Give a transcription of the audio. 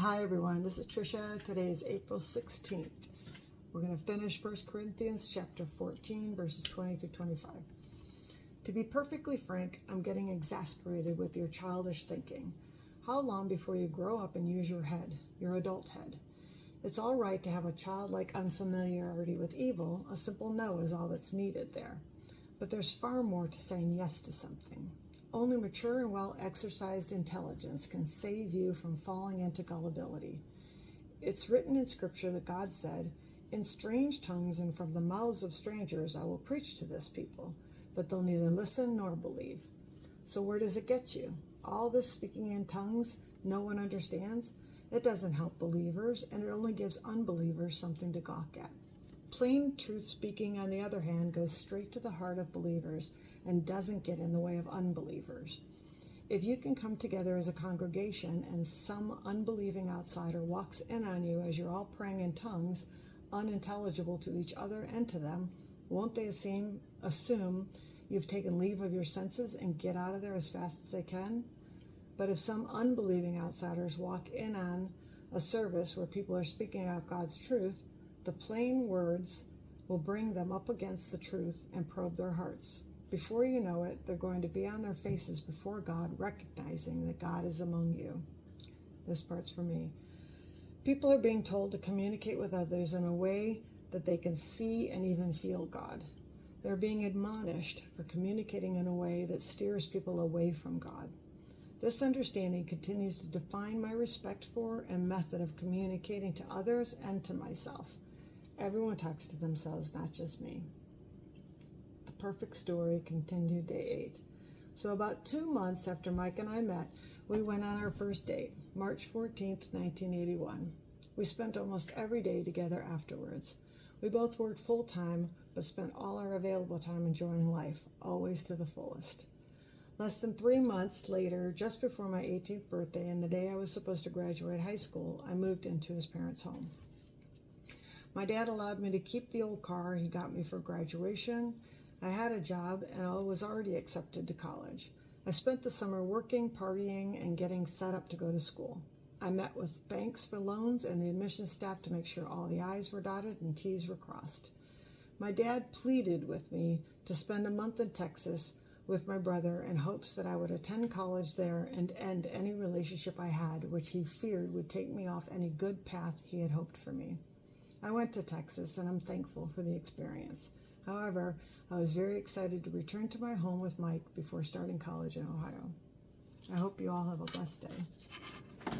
Hi everyone, this is Trisha. Today is April 16th. We're going to finish 1 Corinthians chapter 14, verses 20 through 25. To be perfectly frank, I'm getting exasperated with your childish thinking. How long before you grow up and use your head, your adult head? It's all right to have a childlike unfamiliarity with evil. A simple no is all that's needed there. But there's far more to saying yes to something. Only mature and well-exercised intelligence can save you from falling into gullibility. It's written in Scripture that God said, "In strange tongues and from the mouths of strangers I will preach to this people, but they'll neither listen nor believe." So where does it get you? All this speaking in tongues no one understands? It doesn't help believers, and it only gives unbelievers something to gawk at. Plain truth speaking, on the other hand, goes straight to the heart of believers and doesn't get in the way of unbelievers. If you can come together as a congregation and some unbelieving outsider walks in on you as you're all praying in tongues, unintelligible to each other and to them, won't they assume you've taken leave of your senses and get out of there as fast as they can? But if some unbelieving outsiders walk in on a service where people are speaking out God's truth, the plain words will bring them up against the truth and probe their hearts. Before you know it, they're going to be on their faces before God, recognizing that God is among you. This part's for me. People are being told to communicate with others in a way that they can see and even feel God. They're being admonished for communicating in a way that steers people away from God. This understanding continues to define my respect for and method of communicating to others and to myself. Everyone talks to themselves, not just me. The perfect story continued day 8. So about 2 months after Mike and I met, we went on our first date, March 14th, 1981. We spent almost every day together afterwards. We both worked full-time, but spent all our available time enjoying life, always to the fullest. Less than 3 months later, just before my 18th birthday and the day I was supposed to graduate high school, I moved into his parents' home. My dad allowed me to keep the old car he got me for graduation. I had a job and I was already accepted to college. I spent the summer working, partying, and getting set up to go to school. I met with banks for loans and the admissions staff to make sure all the I's were dotted and T's were crossed. My dad pleaded with me to spend a month in Texas with my brother in hopes that I would attend college there and end any relationship I had, which he feared would take me off any good path he had hoped for me. I went to Texas and I'm thankful for the experience. However, I was very excited to return to my home with Mike before starting college in Ohio. I hope you all have a blessed day.